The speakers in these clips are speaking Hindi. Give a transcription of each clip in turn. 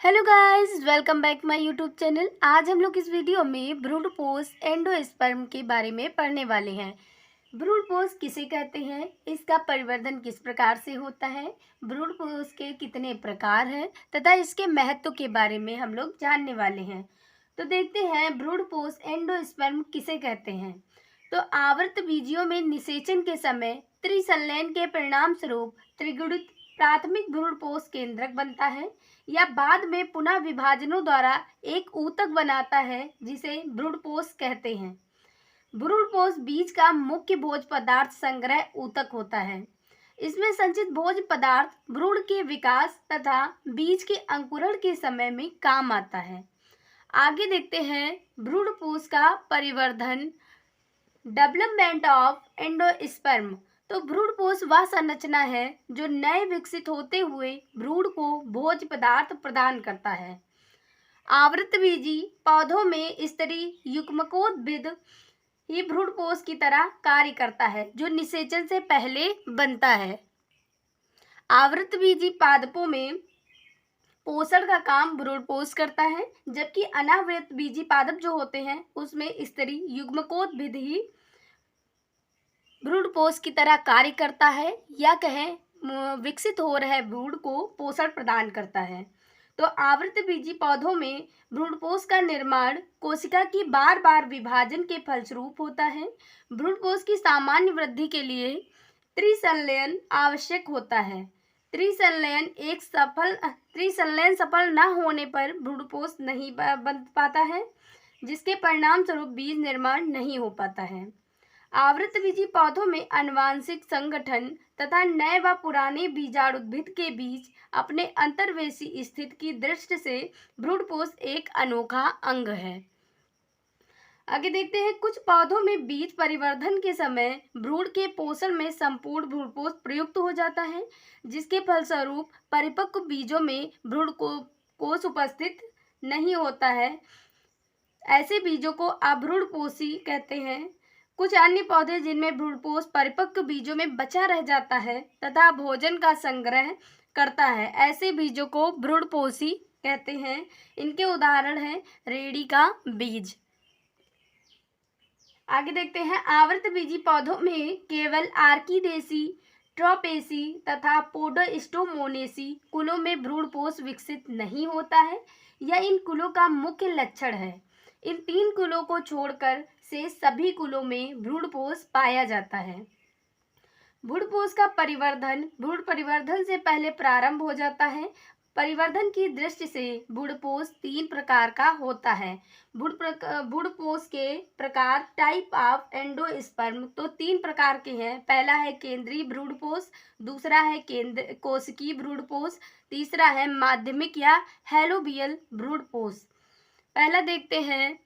Hello guys, welcome back my YouTube channel. आज हम लोग इस वीडियो में ब्रूड पोज एंडोस्पर्म के बारे में पढ़ने वाले हैं। ब्रूड पोज किसे कहते हैं, इसका परिवर्धन किस प्रकार से होता है, ब्रूड पोज के कितने प्रकार हैं तथा इसके महत्व के बारे में हम लोग जानने वाले हैं। तो देखते हैं ब्रूड पोज एंडोस्पर्म किसे कहते हैं। तो आवर्त बीजियों में निषेचन के समय त्रिसंलयन के परिणाम स्वरूप त्रिगुणित प्राथमिक ब्रूड पोज केंद्रक बनता है या बाद में पुनः विभाजनों द्वारा एक ऊतक बनाता है जिसे ब्रूडपोष कहते हैं। ब्रूडपोष बीज का मुख्य भोज पदार्थ संग्रह ऊतक होता है। इसमें संचित भोज पदार्थ भ्रूण के विकास तथा बीज के अंकुरण के समय में काम आता है। आगे देखते हैं ब्रूडपोष का परिवर्धन, डेवलपमेंट ऑफ एंडोस्पर्म। तो भ्रूणपोष वह संरचना है जो नए विकसित होते हुए भ्रूण को भोज पदार्थ प्रदान करता है। आवृतबीजी पौधों में स्त्री युग्मकोद्भिद ही भ्रूणपोष की तरह कार्य करता है जो निषेचन से पहले बनता है। आवृतबीजी पादपों में पोषण का काम भ्रूणपोष करता है, जबकि अनावृतबीजी पादप जो होते हैं उसमें स्त्री युग्मकोद्भिद ही भ्रूणपोष की तरह कार्य करता है या कहें विकसित हो रहे भ्रूण को पोषण प्रदान करता है। तो आवृतबीजी पौधों में भ्रूणपोष का निर्माण कोशिका की बार बार विभाजन के फलस्वरूप होता है। भ्रूणपोष की सामान्य वृद्धि के लिए त्रिसंलयन आवश्यक होता है। त्रिसंलयन सफल न होने पर भ्रूणपोष नहीं बन पाता है, जिसके परिणाम स्वरूप बीज निर्माण नहीं हो पाता है। आवृतबीजी पौधों में आनुवंशिक संगठन तथा नए व पुराने बीजाणुद्भिद के बीच अपने अंतर्वेशी स्थिति की दृष्टि से भ्रूणपोष एक अनोखा अंग है। आगे देखते हैं, कुछ पौधों में बीज परिवर्धन के समय भ्रूण के पोषण में संपूर्ण भ्रूणपोष प्रयुक्त हो जाता है, जिसके फलस्वरूप परिपक्व बीजों में भ्रूण कोष उपस्थित नहीं होता है। ऐसे बीजों को अभ्रूणपोषी कहते हैं। कुछ अन्य पौधे जिनमें भ्रूणपोष परिपक्व बीजों में बचा रह जाता है तथा भोजन का संग्रह करता है, ऐसे बीजों को भ्रूणपोषी कहते हैं। इनके उदाहरण हैं रेड़ी का बीज। आगे देखते हैं, आवृतबीजी पौधों में केवल आर्किडेसी, ट्रोपेसी तथा पोडोस्टोमोनेसी कुलों में भ्रूणपोष विकसित नहीं होता है। यह इन कुलों का मुख्य लक्षण है। इन तीन कुलों को छोड़कर से सभी कुलों में भ्रूणपोष पाया जाता है। भ्रूणपोष का परिवर्धन भ्रूण परिवर्धन से पहले प्रारंभ हो जाता है। परिवर्धन की दृष्टि से भ्रूणपोष तीन प्रकार का होता है। भ्रूणपोष के प्रकार, टाइप ऑफ एंडोस्पर्म, तो तीन प्रकार के हैं। पहला है केंद्रीय भ्रूणपोष, दूसरा है केंद्र कोशिकीय भ्रूणपोष, तीसरा है माध्यमिक या हेलोबियल भ्रूणपोष। पहला देखते हैं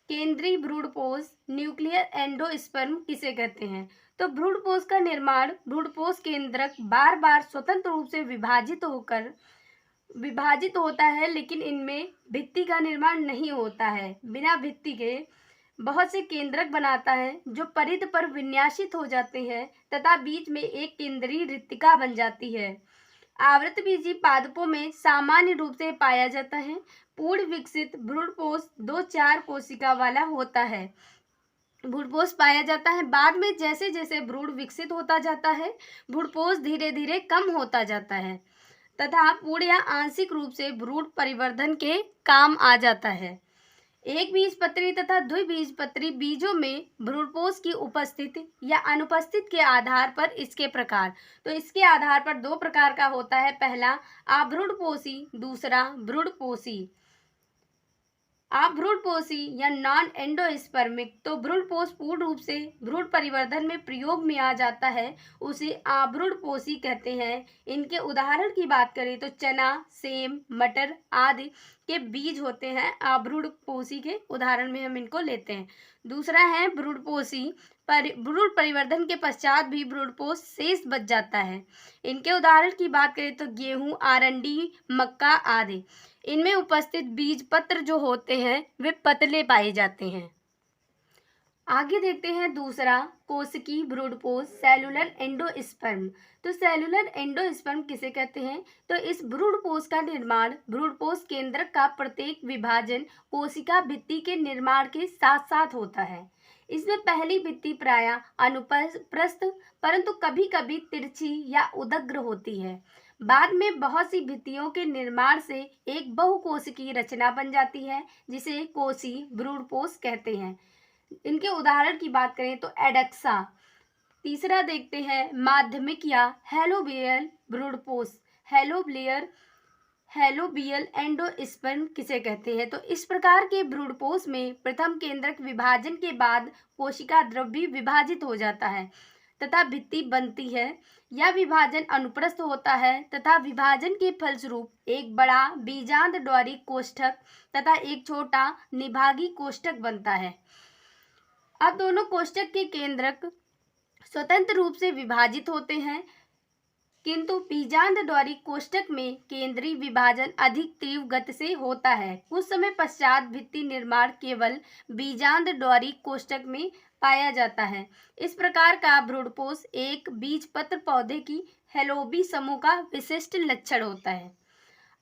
केंद्रीय भ्रूणपोष, न्यूक्लियर एंडोस्पर्म किसे कहते हैं। तो भ्रूणपोष का निर्माण भ्रूणपोष केंद्रक बार बार स्वतंत्र रूप से विभाजित होता है, लेकिन इनमें भित्ति का निर्माण नहीं होता है। बिना भित्ति के बहुत से केंद्रक बनाता है जो परिध पर विन्यासित हो जाते हैं तथा बीच में एक केंद्रीय रिक्तिका बन जाती है। आवृतबीजी पादपों में सामान्य रूप से पाया जाता है। पूर्ण विकसित भ्रूणपोष 2-4 कोशिका वाला होता है। भ्रूणपोष पाया जाता है। बाद में जैसे जैसे भ्रूण विकसित होता जाता है, भ्रूणपोष धीरे धीरे कम होता जाता है तथा पूर्ण या आंशिक रूप से भ्रूण परिवर्धन के काम आ जाता है। एक बीजपत्री तथा द्विबीजपत्री बीजों में भ्रूणपोष की उपस्थिति या अनुपस्थिति के आधार पर इसके प्रकार, तो इसके आधार पर दो प्रकार का होता है। पहला अभ्रूणपोषी, दूसरा भ्रूणपोषी। अभ्रूणपोषी या नॉन एंडोस्पर्मिक, तो भ्रूणपोष पूर्ण रूप से भ्रूण परिवर्धन में प्रयोग में आ जाता है, उसे अभ्रूणपोषी कहते हैं। इनके उदाहरण की बात करें तो चना, सेम, मटर आदि के बीज होते हैं। अभ्रूणपोषी के उदाहरण में हम इनको लेते हैं। दूसरा है भ्रूणपोषी, भ्रूण परिवर्धन के पश्चात भी भ्रूणपोष शेष बच जाता है। इनके उदाहरण की बात करें तो गेहूं, आरंडी, मक्का आदि। इनमें उपस्थित बीज पत्र जो होते हैं वे पतले पाए जाते हैं। आगे देखते हैं दूसरा कोशिकी भ्रूणपोष सेलुलर एंडोस्पर्म। तो सेलुलर एंडोस्पर्म किसे कहते हैं? तो इस भ्रूणपोष का निर्माण भ्रूणपोष केंद्रक का प्रत्येक विभाजन कोशिका भित्ति के निर्माण के साथ साथ होता है। इसमें पहली भित्ति प्रायः अनुप्रस्थ परंतु कभी कभी तिरछी या उदग्र होती है। बाद में बहुत सी भित्तियों के निर्माण से एक बहुकोशिकीय रचना बन जाती है जिसे कोशी भ्रूणपोष कहते हैं। इनके उदाहरण की बात करें तो एडक्सा। तीसरा देखते हैं माध्यमिक या हेलोबियल भ्रूणपोष। हेलोबियल एंडोस्पर्म किसे कहते हैं? तो इस प्रकार के भ्रूणपोष में प्रथम केंद्रक विभाजन के बाद कोशिका द्रव्य विभाजित हो जाता है तथा भित्ति बनती है। यह विभाजन अनुप्रस्थ होता है तथा विभाजन के फलस्वरूप एक बड़ा बीजांड द्वारी कोष्ठक तथा एक छोटा निभागी कोष्ठक बनता है। अब दोनों कोष्ठक के केंद्रक स्वतंत्र रूप से विभाजित होते हैं, किंतु बीजांड द्वारी कोष्ठक में केंद्रीय विभाजन अधिक तीव्र गति से होता है। कुछ समय पश्चात भित्ति निर्माण केवल बीजांड द्वारी कोष्ठक में पाया जाता है। इस प्रकार का भ्रूणपोष एक बीजपत्र पौधे की हेलोबी समूह का विशिष्ट लक्षण होता है।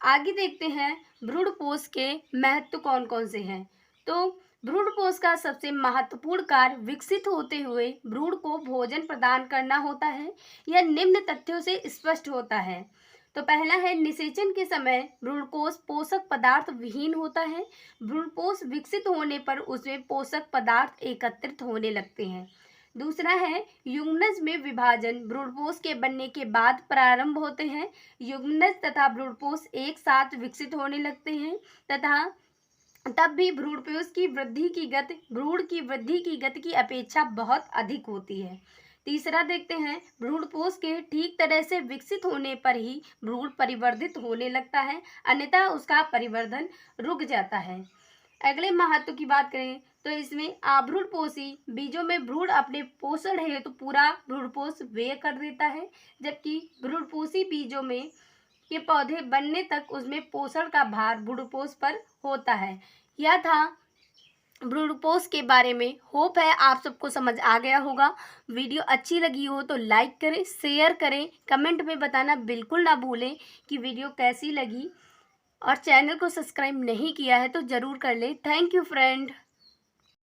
आगे देखते हैं भ्रूणपोष के महत्व कौन कौन से हैं। तो भ्रूणपोष का सबसे महत्वपूर्ण कार्य विकसित होते हुए भ्रूण को भोजन प्रदान करना होता है। यह निम्न तथ्यों से स्पष्ट होता है। तो पहला है निषेचन के समय भ्रूणकोष पोषक पदार्थ विहीन होता है। भ्रूणकोष विकसित होने पर उसमें पोषक पदार्थ एकत्रित होने लगते हैं। दूसरा है युग्मनज में विभाजन भ्रूणपोष के बनने के बाद प्रारंभ होते हैं। युग्मनज तथा भ्रूणपोष एक साथ विकसित होने लगते हैं तथा तब भी भ्रूण की वृद्धि की गति की अपेक्षा बहुत अधिक होती है। तीसरा देखते हैं भ्रूणपोष के ठीक तरह से विकसित होने पर ही भ्रूण परिवर्धित होने लगता है, अन्यथा उसका परिवर्धन रुक जाता है। अगले महत्व की बात करें तो इसमें अभ्रूणपोषी बीजों में भ्रूण अपने पोषण हेतु पूरा भ्रूणपोष व्यय कर देता है, जबकि भ्रूणपोषी बीजों में के पौधे बनने तक उसमें पोषण का भार भ्रूणपोष पर होता है। यह था भ्रूणपोष के बारे में। होप है आप सबको समझ आ गया होगा। वीडियो अच्छी लगी हो तो लाइक करें, शेयर करें, कमेंट में बताना बिल्कुल ना भूलें कि वीडियो कैसी लगी, और चैनल को सब्सक्राइब नहीं किया है तो ज़रूर कर लें। Thank you friend.